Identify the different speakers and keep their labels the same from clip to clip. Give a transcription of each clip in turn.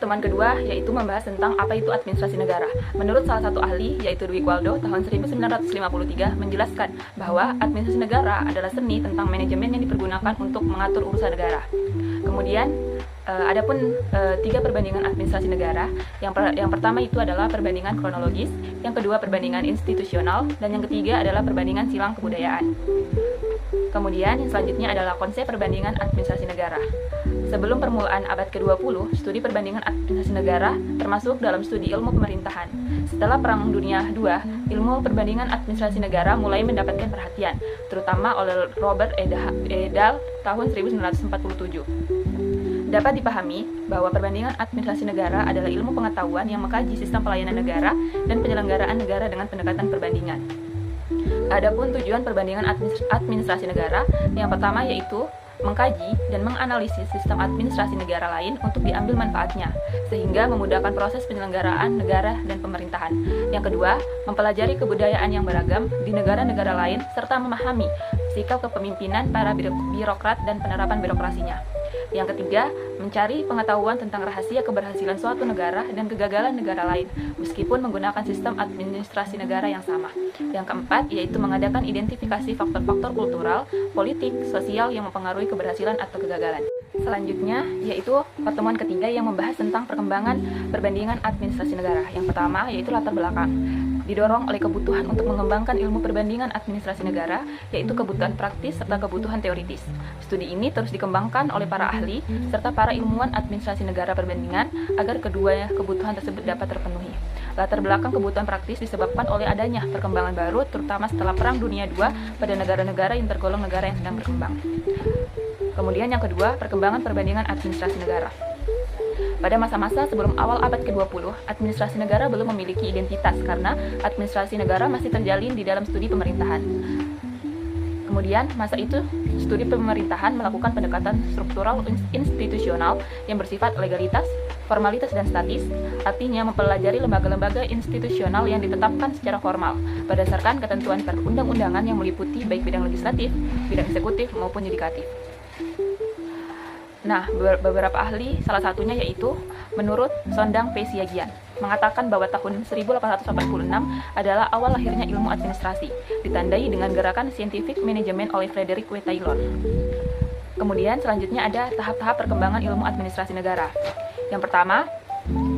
Speaker 1: Pertemuan kedua yaitu membahas tentang apa itu administrasi negara. Menurut salah satu ahli, yaitu Dwi Waldo, tahun 1953 menjelaskan bahwa administrasi negara adalah seni tentang manajemen yang dipergunakan untuk mengatur urusan negara. Kemudian, adapun 3 perbandingan administrasi negara. Yang pertama itu adalah perbandingan kronologis, yang kedua perbandingan institusional, dan yang ketiga adalah perbandingan silang kebudayaan. Kemudian yang selanjutnya adalah konsep perbandingan administrasi negara. Sebelum permulaan abad ke-20, studi perbandingan administrasi negara termasuk dalam studi ilmu pemerintahan. Setelah Perang Dunia II, ilmu perbandingan administrasi negara mulai mendapatkan perhatian, terutama oleh Robert Edal tahun 1947. Dapat dipahami bahwa perbandingan administrasi negara adalah ilmu pengetahuan yang mengkaji sistem pelayanan negara dan penyelenggaraan negara dengan pendekatan perbandingan. Adapun tujuan perbandingan administrasi negara, yang pertama yaitu mengkaji dan menganalisis sistem administrasi negara lain untuk diambil manfaatnya, sehingga memudahkan proses penyelenggaraan negara dan pemerintahan. Yang kedua, mempelajari kebudayaan yang beragam di negara-negara lain, serta memahami sikap kepemimpinan para birokrat dan penerapan birokrasinya. Yang ketiga, mencari pengetahuan tentang rahasia keberhasilan suatu negara dan kegagalan negara lain, meskipun menggunakan sistem administrasi negara yang sama. Yang keempat, yaitu mengadakan identifikasi faktor-faktor kultural, politik, sosial yang mempengaruhi keberhasilan atau kegagalan. Selanjutnya, yaitu pertemuan ketiga yang membahas tentang perkembangan perbandingan administrasi negara. Yang pertama, yaitu latar belakang. Didorong oleh kebutuhan untuk mengembangkan ilmu perbandingan administrasi negara, yaitu kebutuhan praktis serta kebutuhan teoritis. Studi ini terus dikembangkan oleh para ahli serta para ilmuwan administrasi negara perbandingan agar kedua kebutuhan tersebut dapat terpenuhi. Latar belakang kebutuhan praktis disebabkan oleh adanya perkembangan baru, terutama setelah Perang Dunia II pada negara-negara yang tergolong negara yang sedang berkembang. Kemudian yang kedua, perkembangan perbandingan administrasi negara. Pada masa-masa sebelum awal abad ke-20, administrasi negara belum memiliki identitas karena administrasi negara masih terjalin di dalam studi pemerintahan. Kemudian, masa itu, studi pemerintahan melakukan pendekatan struktural institusional yang bersifat legalitas, formalitas, dan statis, artinya mempelajari lembaga-lembaga institusional yang ditetapkan secara formal, berdasarkan ketentuan perundang-undangan yang meliputi baik bidang legislatif, bidang eksekutif, maupun yudikatif. Nah, beberapa ahli, salah satunya yaitu menurut Sondang P. Siagian, mengatakan bahwa tahun 1886 adalah awal lahirnya ilmu administrasi, ditandai dengan gerakan scientific management oleh Frederick W. Taylor. Kemudian selanjutnya ada tahap-tahap perkembangan ilmu administrasi negara. Yang pertama,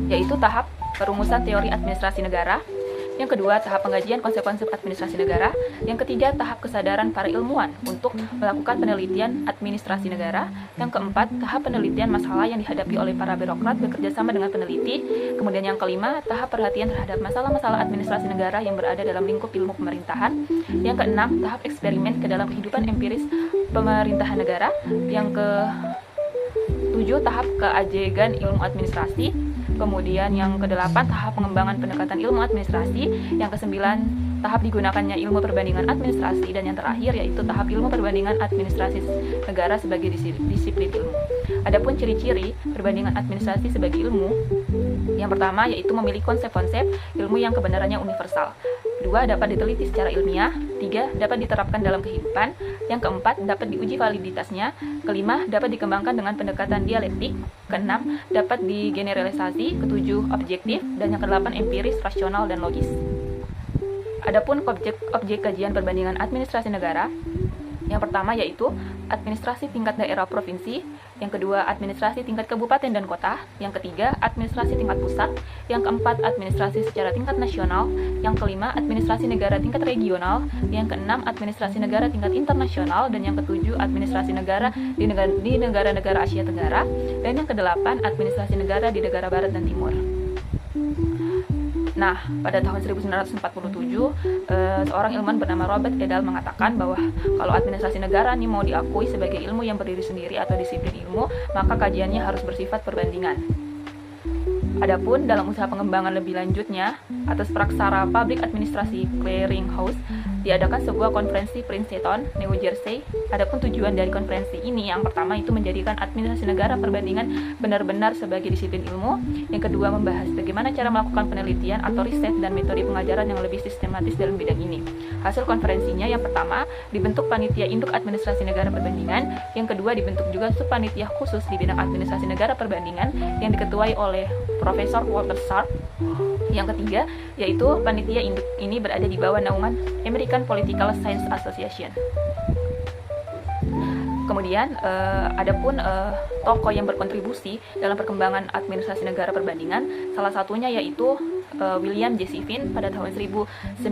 Speaker 1: yaitu tahap perumusan teori administrasi negara. Yang kedua, tahap pengkajian konsep-konsep administrasi negara. Yang ketiga, tahap kesadaran para ilmuwan untuk melakukan penelitian administrasi negara. Yang keempat, tahap penelitian masalah yang dihadapi oleh para birokrat bekerjasama dengan peneliti. Kemudian yang kelima, tahap perhatian terhadap masalah-masalah administrasi negara yang berada dalam lingkup ilmu pemerintahan. Yang keenam, tahap eksperimen ke dalam kehidupan empiris pemerintahan negara. Yang ketujuh, tahap keajegan ilmu administrasi. Kemudian yang kedelapan, tahap pengembangan pendekatan ilmu administrasi. Yang kesembilan, tahap digunakannya ilmu perbandingan administrasi. Dan yang terakhir yaitu tahap ilmu perbandingan administrasi negara sebagai disiplin ilmu. Adapun ciri-ciri perbandingan administrasi sebagai ilmu, yang pertama yaitu memiliki konsep-konsep ilmu yang kebenarannya universal. Kedua, dapat diteliti secara ilmiah. Tiga, dapat diterapkan dalam kehidupan. Yang keempat, dapat diuji validitasnya. Kelima, dapat dikembangkan dengan pendekatan dialektik. Keenam, dapat digeneralisasi. Ketujuh, objektif. Dan yang kedelapan, empiris, rasional, dan logis. Adapun objek kajian perbandingan administrasi negara, yang pertama yaitu administrasi tingkat daerah provinsi, yang kedua administrasi tingkat kabupaten dan kota, yang ketiga administrasi tingkat pusat, yang keempat administrasi secara tingkat nasional, yang kelima administrasi negara tingkat regional, yang keenam administrasi negara tingkat internasional, dan yang ketujuh administrasi negara di negara-negara Asia Tenggara, dan yang kedelapan administrasi negara di negara Barat dan Timur. Nah, pada tahun 1947, seorang ilmuwan bernama Robert Edal mengatakan bahwa kalau administrasi negara ini mau diakui sebagai ilmu yang berdiri sendiri atau disiplin ilmu, maka kajiannya harus bersifat perbandingan. Adapun dalam usaha pengembangan lebih lanjutnya, atas praksara Public Administration Clearing House, diadakan sebuah konferensi Princeton, New Jersey. Adapun tujuan dari konferensi ini, yang pertama itu menjadikan administrasi negara perbandingan benar-benar sebagai disiplin ilmu. Yang kedua, membahas bagaimana cara melakukan penelitian atau riset dan metode pengajaran yang lebih sistematis dalam bidang ini. Hasil konferensinya yang pertama dibentuk panitia induk administrasi negara perbandingan. Yang kedua, dibentuk juga subpanitia khusus di bidang administrasi negara perbandingan yang diketuai oleh Profesor Walter Sharp. Yang ketiga, yaitu panitia induk ini berada di bawah naungan American Political Science Association. Kemudian adapun tokoh yang berkontribusi dalam perkembangan administrasi negara perbandingan, salah satunya yaitu William J. Sivin pada tahun 1957.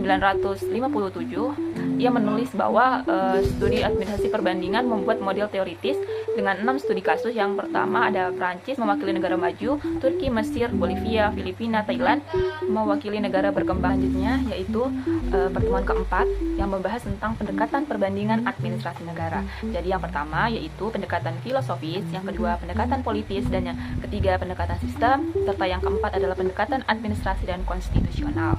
Speaker 1: Ia menulis bahwa studi administrasi perbandingan membuat model teoritis dengan 6 studi kasus. Yang pertama ada Prancis mewakili negara maju, Turki, Mesir, Bolivia, Filipina, Thailand mewakili negara berkembang. Selanjutnya yaitu pertemuan keempat yang membahas tentang pendekatan perbandingan administrasi negara. Jadi yang pertama yaitu pendekatan filosofis, yang kedua pendekatan politis, dan yang ketiga pendekatan sistem, serta yang keempat adalah pendekatan administrasi dan konstitusional.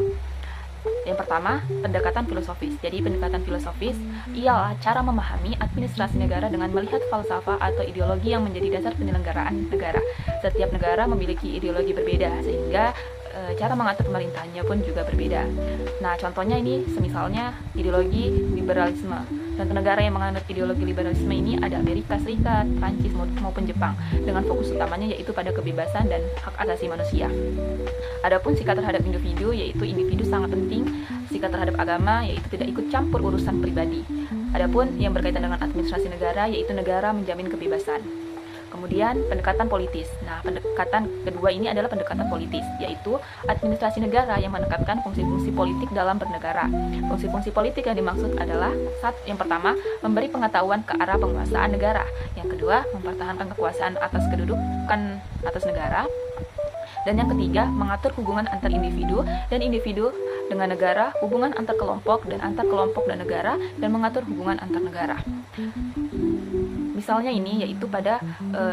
Speaker 1: Yang pertama, pendekatan filosofis. Jadi pendekatan filosofis ialah cara memahami administrasi negara dengan melihat falsafah atau ideologi yang menjadi dasar penyelenggaraan negara. Setiap negara memiliki ideologi berbeda, sehingga cara mengatur pemerintahannya pun juga berbeda. Nah, contohnya ini semisalnya ideologi liberalisme. Contoh negara yang menganut ideologi liberalisme ini ada Amerika Serikat, Prancis maupun Jepang, dengan fokus utamanya yaitu pada kebebasan dan hak asasi manusia. Adapun sikap terhadap individu, yaitu individu sangat penting. Sikap terhadap agama, yaitu tidak ikut campur urusan pribadi. Adapun yang berkaitan dengan administrasi negara, yaitu negara menjamin kebebasan. Kemudian pendekatan politis. Nah, pendekatan kedua ini adalah pendekatan politis, yaitu administrasi negara yang menekankan fungsi-fungsi politik dalam bernegara. Fungsi-fungsi politik yang dimaksud adalah yang pertama, memberi pengetahuan ke arah penguasaan negara. Yang kedua, mempertahankan kekuasaan atas kedudukan atas negara. Dan yang ketiga, mengatur hubungan antar individu dan individu dengan negara, hubungan antar kelompok dan antar kelompok dan negara, dan mengatur hubungan antar negara. Misalnya ini yaitu pada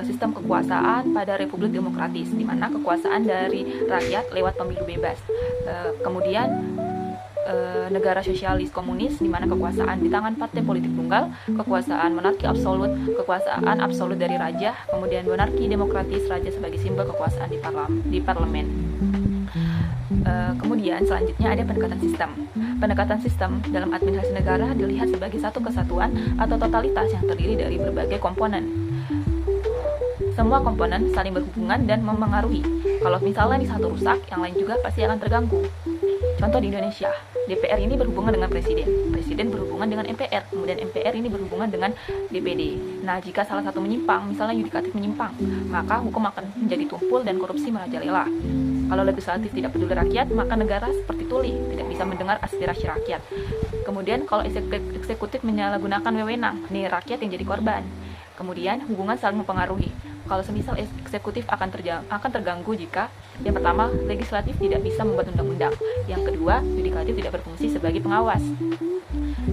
Speaker 1: sistem kekuasaan pada Republik Demokratis, di mana kekuasaan dari rakyat lewat pemilu bebas. Kemudian negara sosialis komunis, di mana kekuasaan di tangan partai politik tunggal, kekuasaan monarki absolut, kekuasaan absolut dari raja, kemudian monarki demokratis, raja sebagai simbol kekuasaan di parlemen. Kemudian selanjutnya ada pendekatan sistem. Pendekatan sistem dalam administrasi negara dilihat sebagai satu kesatuan atau totalitas yang terdiri dari berbagai komponen. Semua komponen saling berhubungan dan memengaruhi. Kalau misalnya di satu rusak, yang lain juga pasti akan terganggu. Contoh di Indonesia, DPR ini berhubungan dengan Presiden, Presiden berhubungan dengan MPR, kemudian MPR ini berhubungan dengan DPD. Nah, jika salah satu menyimpang, misalnya yudikatif menyimpang, maka hukum akan menjadi tumpul dan korupsi merajalela. Kalau legislatif tidak peduli rakyat, maka negara seperti tuli, tidak bisa mendengar aspirasi rakyat. Kemudian kalau eksekutif menyalahgunakan wewenang, nih rakyat yang jadi korban. Kemudian hubungan saling mempengaruhi. Kalau semisal eksekutif akan terganggu jika yang pertama, legislatif tidak bisa membuat undang-undang. Yang kedua, yudikatif tidak berfungsi sebagai pengawas.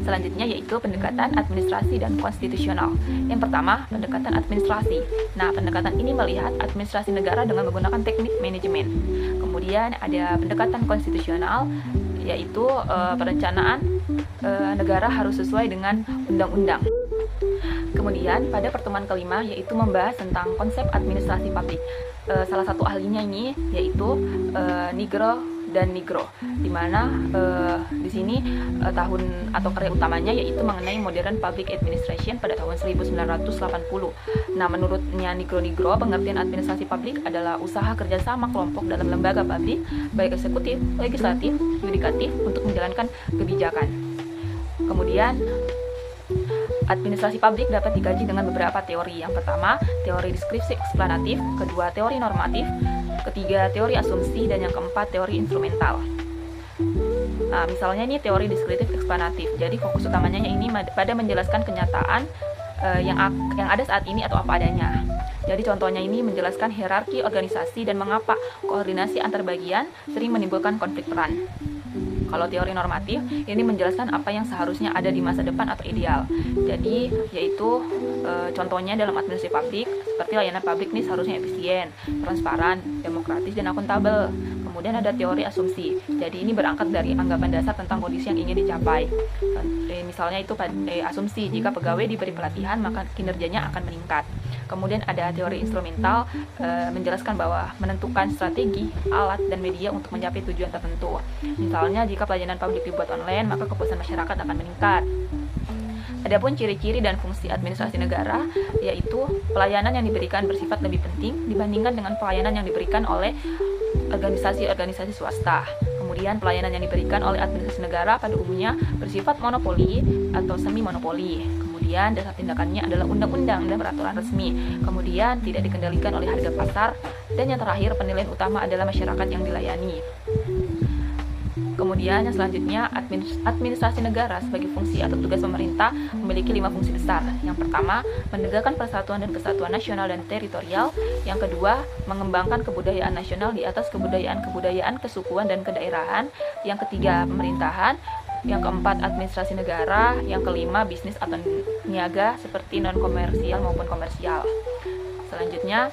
Speaker 1: Selanjutnya yaitu pendekatan administrasi dan konstitusional. Yang pertama, pendekatan administrasi. Nah, pendekatan ini melihat administrasi negara dengan menggunakan teknik manajemen. Kemudian ada pendekatan konstitusional, yaitu perencanaan negara harus sesuai dengan undang-undang. Kemudian pada pertemuan kelima yaitu membahas tentang konsep administrasi publik. Salah satu ahlinya ini yaitu Nigro dan Nigro, di mana di sini tahun atau karya utamanya yaitu mengenai modern public administration pada tahun 1980. Nah, menurutnya Nigro, pengertian administrasi publik adalah usaha kerjasama kelompok dalam lembaga publik, baik eksekutif, legislatif, yudikatif untuk menjalankan kebijakan. Kemudian administrasi publik dapat dikaji dengan beberapa teori. Yang pertama, teori deskripsi eksplanatif, kedua, teori normatif, ketiga, teori asumsi, dan yang keempat, teori instrumental. Nah, misalnya ini teori deskriptif eksplanatif. Jadi fokus utamanya ini pada menjelaskan kenyataan yang ada saat ini atau apa adanya. Jadi contohnya ini menjelaskan hierarki organisasi dan mengapa koordinasi antar bagian sering menimbulkan konflik peran. Kalau teori normatif, ini menjelaskan apa yang seharusnya ada di masa depan atau ideal. Jadi, yaitu contohnya dalam administrasi publik, seperti layanan publik ini seharusnya efisien, transparan, demokratis, dan akuntabel. Kemudian ada teori asumsi. Jadi ini berangkat dari anggapan dasar tentang kondisi yang ingin dicapai. Misalnya itu asumsi, jika pegawai diberi pelatihan, maka kinerjanya akan meningkat. Kemudian ada teori instrumental, menjelaskan bahwa menentukan strategi, alat, dan media untuk mencapai tujuan tertentu. Misalnya jika pelayanan publik dibuat online, maka kepuasan masyarakat akan meningkat. Adapun ciri-ciri dan fungsi administrasi negara, yaitu pelayanan yang diberikan bersifat lebih penting dibandingkan dengan pelayanan yang diberikan oleh organisasi-organisasi swasta. Kemudian pelayanan yang diberikan oleh administrasi negara pada umumnya bersifat monopoli atau semi-monopoli. Kemudian dasar tindakannya adalah undang-undang dan peraturan resmi. Kemudian tidak dikendalikan oleh harga pasar. Dan yang terakhir, penilaian utama adalah masyarakat yang dilayani. Kemudian yang selanjutnya, administrasi negara sebagai fungsi atau tugas pemerintah memiliki 5 fungsi besar. Yang pertama, menegakkan persatuan dan kesatuan nasional dan teritorial. Yang kedua, mengembangkan kebudayaan nasional di atas kebudayaan-kebudayaan, kesukuan, dan kedaerahan. Yang ketiga, pemerintahan. Yang keempat, administrasi negara. Yang kelima, bisnis atau niaga seperti non-komersial maupun komersial. Selanjutnya,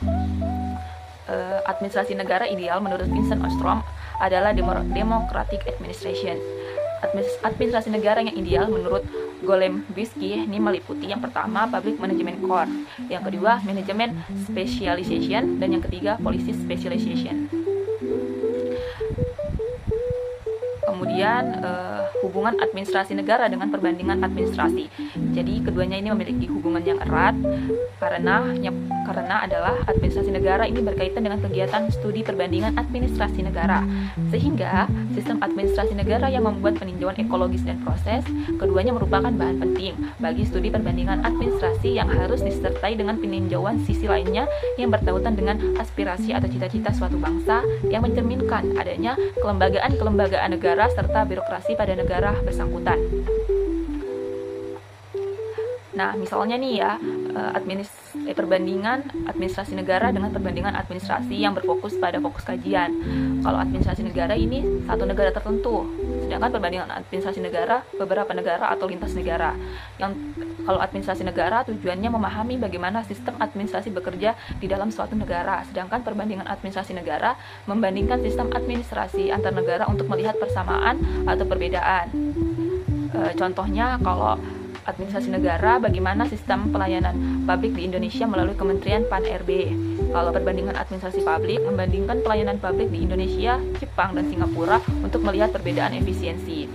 Speaker 1: administrasi negara ideal menurut Vincent Ostrom adalah democratic administration. Administrasi negara yang ideal menurut Golembisky ini meliputi yang pertama public management core, yang kedua management specialization, dan yang ketiga policy specialization. Kemudian hubungan administrasi negara dengan perbandingan administrasi. Jadi keduanya ini memiliki hubungan yang erat karena adalah administrasi negara ini berkaitan dengan kegiatan studi perbandingan administrasi negara. Sehingga sistem administrasi negara yang membuat peninjauan ekologis dan proses, keduanya merupakan bahan penting bagi studi perbandingan administrasi yang harus disertai dengan peninjauan sisi lainnya yang bertautan dengan aspirasi atau cita-cita suatu bangsa yang mencerminkan adanya kelembagaan negara serta birokrasi pada negara bersangkutan. Nah, misalnya nih ya, perbandingan administrasi negara dengan perbandingan administrasi yang berfokus pada fokus kajian. Kalau administrasi negara ini satu negara tertentu, sedangkan perbandingan administrasi negara beberapa negara atau lintas negara. Kalau administrasi negara tujuannya memahami bagaimana sistem administrasi bekerja di dalam suatu negara, sedangkan perbandingan administrasi negara membandingkan sistem administrasi antar negara untuk melihat persamaan atau perbedaan. Contohnya kalau administrasi negara, bagaimana sistem pelayanan publik di Indonesia melalui Kementerian Pan-RB. Kalau perbandingan administrasi publik, membandingkan pelayanan publik di Indonesia, Jepang, dan Singapura untuk melihat perbedaan efisiensi.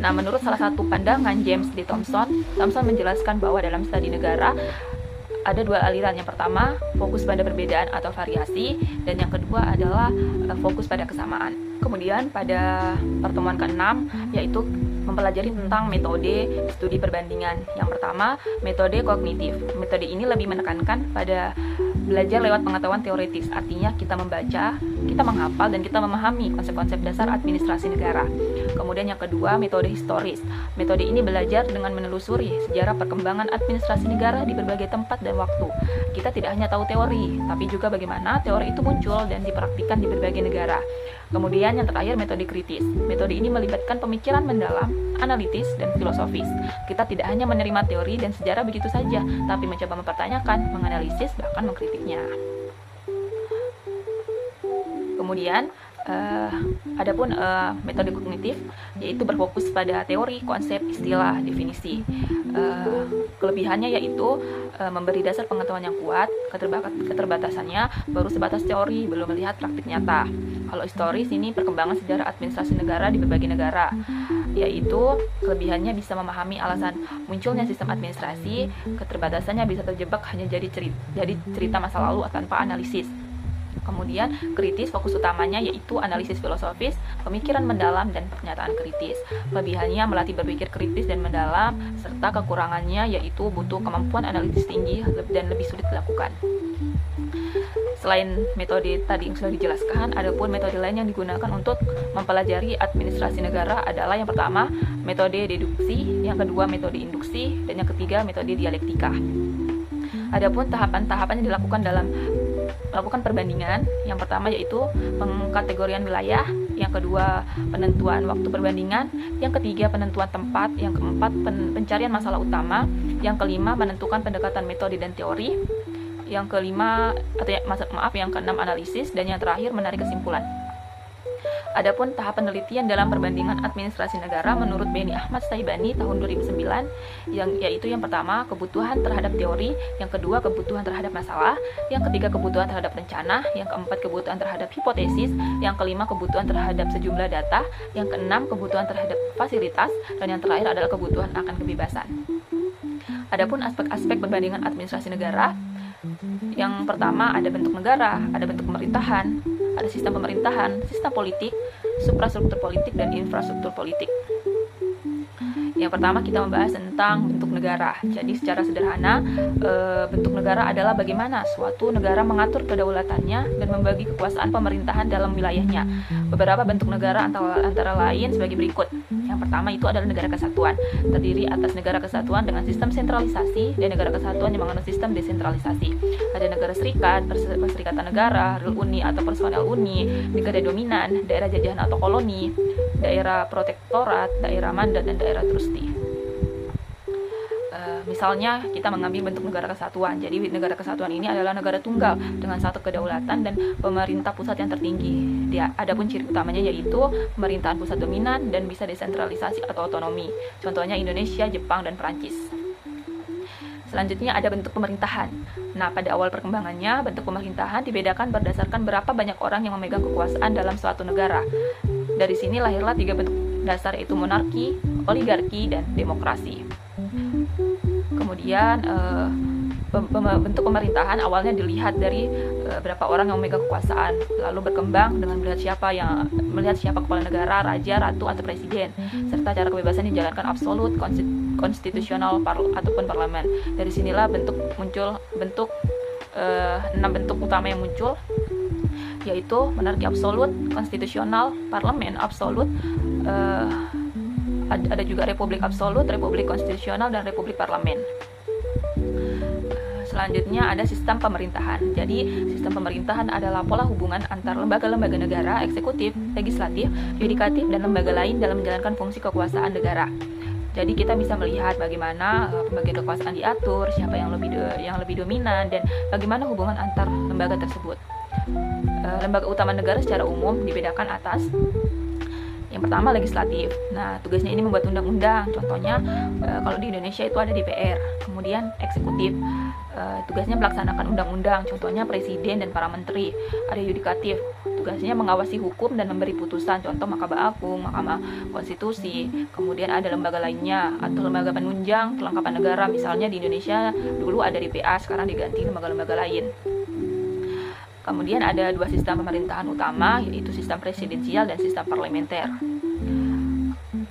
Speaker 1: Nah, menurut salah satu pandangan James D. Thomson menjelaskan bahwa dalam studi negara ada dua aliran. Yang pertama, fokus pada perbedaan atau variasi, dan yang kedua adalah fokus pada kesamaan. Kemudian pada pertemuan ke-6 yaitu mempelajari tentang metode studi perbandingan. Yang pertama, metode kognitif. Metode ini lebih menekankan pada belajar lewat pengetahuan teoritis, artinya kita membaca, kita menghafal, dan kita memahami konsep-konsep dasar administrasi negara. Kemudian yang kedua, metode historis. Metode ini belajar dengan menelusuri sejarah perkembangan administrasi negara di berbagai tempat dan waktu. Kita tidak hanya tahu teori, tapi juga bagaimana teori itu muncul dan dipraktikkan di berbagai negara. Kemudian yang terakhir, metode kritis. Metode ini melibatkan pemikiran mendalam, analitis, dan filosofis. Kita tidak hanya menerima teori dan sejarah begitu saja, tapi mencoba mempertanyakan, menganalisis, bahkan mengkritiknya. Kemudian adapun metode kognitif yaitu berfokus pada teori, konsep, istilah, definisi. Kelebihannya yaitu memberi dasar pengetahuan yang kuat. Keterbatasannya baru sebatas teori, belum melihat praktik nyata. Kalau historis ini perkembangan sejarah administrasi negara di berbagai negara, yaitu kelebihannya bisa memahami alasan munculnya sistem administrasi. Keterbatasannya bisa terjebak hanya jadi cerita masa lalu tanpa analisis. Kemudian kritis, fokus utamanya yaitu analisis filosofis, pemikiran mendalam, dan pernyataan kritis. Kelebihannya melatih berpikir kritis dan mendalam, serta kekurangannya yaitu butuh kemampuan analitis tinggi dan lebih sulit dilakukan. Selain metode tadi yang sudah dijelaskan, ada pun metode lain yang digunakan untuk mempelajari administrasi negara adalah yang pertama, metode deduksi, yang kedua, metode induksi, dan yang ketiga, metode dialektika. Adapun tahapan-tahapan yang dilakukan dalam melakukan perbandingan, yang pertama yaitu pengkategorian wilayah, yang kedua penentuan waktu perbandingan, yang ketiga penentuan tempat, yang keempat pencarian masalah utama, yang kelima menentukan pendekatan metode dan teori, yang kelima yang keenam analisis, dan yang terakhir menarik kesimpulan. Adapun tahap penelitian dalam perbandingan administrasi negara menurut Beni Ahmad Saibani tahun 2009, yaitu yang pertama kebutuhan terhadap teori, yang kedua kebutuhan terhadap masalah, yang ketiga kebutuhan terhadap rencana, yang keempat kebutuhan terhadap hipotesis, yang kelima kebutuhan terhadap sejumlah data, yang keenam kebutuhan terhadap fasilitas, dan yang terakhir adalah kebutuhan akan kebebasan. Adapun aspek-aspek perbandingan administrasi negara, yang pertama ada bentuk negara, ada bentuk pemerintahan, ada sistem pemerintahan, sistem politik, suprastruktur politik, dan infrastruktur politik. Yang pertama kita membahas tentang bentuk negara. Jadi secara sederhana, bentuk negara adalah bagaimana suatu negara mengatur kedaulatannya dan membagi kekuasaan pemerintahan dalam wilayahnya. Beberapa bentuk negara antara lain sebagai berikut. Yang pertama itu adalah negara kesatuan, terdiri atas negara kesatuan dengan sistem sentralisasi dan negara kesatuan yang menganut sistem desentralisasi. Ada negara serikat, perserikatan negara, real uni atau personal uni, negara dominan, daerah jajahan atau koloni, daerah protektorat, daerah mandat, dan daerah trusti. Misalnya kita mengambil bentuk negara kesatuan. Jadi negara kesatuan ini adalah negara tunggal dengan satu kedaulatan dan pemerintah pusat yang tertinggi. Adapun ciri utamanya yaitu pemerintahan pusat dominan dan bisa desentralisasi atau otonomi. Contohnya Indonesia, Jepang, dan Perancis. Selanjutnya ada bentuk pemerintahan. Nah, pada awal perkembangannya, bentuk pemerintahan dibedakan berdasarkan berapa banyak orang yang memegang kekuasaan dalam suatu negara. Dari sini lahirlah 3 bentuk dasar, yaitu monarki, oligarki, dan demokrasi. Kemudian bentuk pemerintahan awalnya dilihat dari berapa orang yang memegang kekuasaan, lalu berkembang dengan melihat siapa kepala negara, raja, ratu, atau presiden, serta cara kebebasan dijalankan absolut, konstitusional, ataupun parlemen. Dari sinilah muncul 6 bentuk utama yang muncul, yaitu monarki absolut, konstitusional, parlemen absolut, ada juga republik absolut, republik konstitusional, dan republik parlemen. Selanjutnya ada sistem pemerintahan. Jadi sistem pemerintahan adalah pola hubungan antar lembaga-lembaga negara, eksekutif, legislatif, yudikatif, dan lembaga lain dalam menjalankan fungsi kekuasaan negara. Jadi kita bisa melihat bagaimana pembagian kekuasaan diatur, siapa yang lebih dominan, dan bagaimana hubungan antar lembaga tersebut. Lembaga utama negara secara umum dibedakan atas yang pertama legislatif. Nah, tugasnya ini membuat undang-undang. Contohnya kalau di Indonesia itu ada DPR. Kemudian eksekutif, tugasnya melaksanakan undang-undang. Contohnya presiden dan para menteri. Ada yudikatif, tugasnya mengawasi hukum dan memberi putusan. Contoh Mahkamah Agung, Mahkamah Konstitusi. Kemudian ada lembaga lainnya atau lembaga penunjang kelengkapan negara. Misalnya di Indonesia dulu ada DPA, sekarang diganti lembaga-lembaga lain. Kemudian ada 2 sistem pemerintahan utama, yaitu sistem presidensial dan sistem parlementer.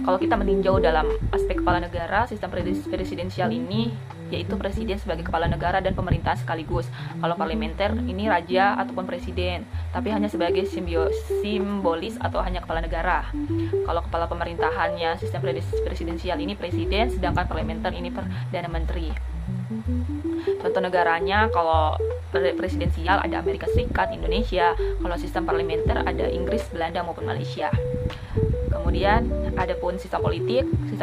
Speaker 1: Kalau kita meninjau dalam aspek kepala negara, sistem presidensial ini yaitu presiden sebagai kepala negara dan pemerintahan sekaligus. Kalau parlementer ini raja ataupun presiden, tapi hanya sebagai simbolis atau hanya kepala negara. Kalau kepala pemerintahannya sistem presidensial ini presiden, sedangkan parlementer ini perdana menteri. Contoh negaranya, kalau presidensial ada Amerika Serikat, Indonesia. Kalau sistem parlementer ada Inggris, Belanda, maupun Malaysia. Kemudian ada pun sistem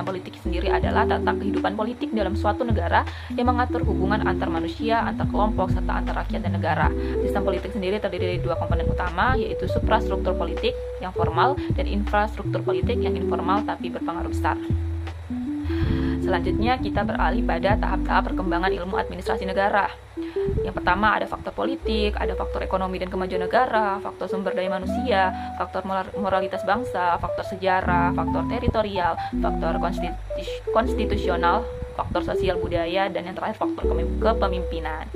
Speaker 1: politik sendiri adalah tata kehidupan politik dalam suatu negara yang mengatur hubungan antar manusia, antar kelompok, serta antar rakyat dan negara. Sistem politik sendiri terdiri dari 2 komponen utama, yaitu suprastruktur politik yang formal dan infrastruktur politik yang informal tapi berpengaruh besar. Selanjutnya kita beralih pada tahap-tahap perkembangan ilmu administrasi negara. Yang pertama ada faktor politik, ada faktor ekonomi dan kemajuan negara, faktor sumber daya manusia, faktor moralitas bangsa, faktor sejarah, faktor teritorial, faktor konstitusional, faktor sosial budaya, dan yang terakhir faktor kepemimpinan.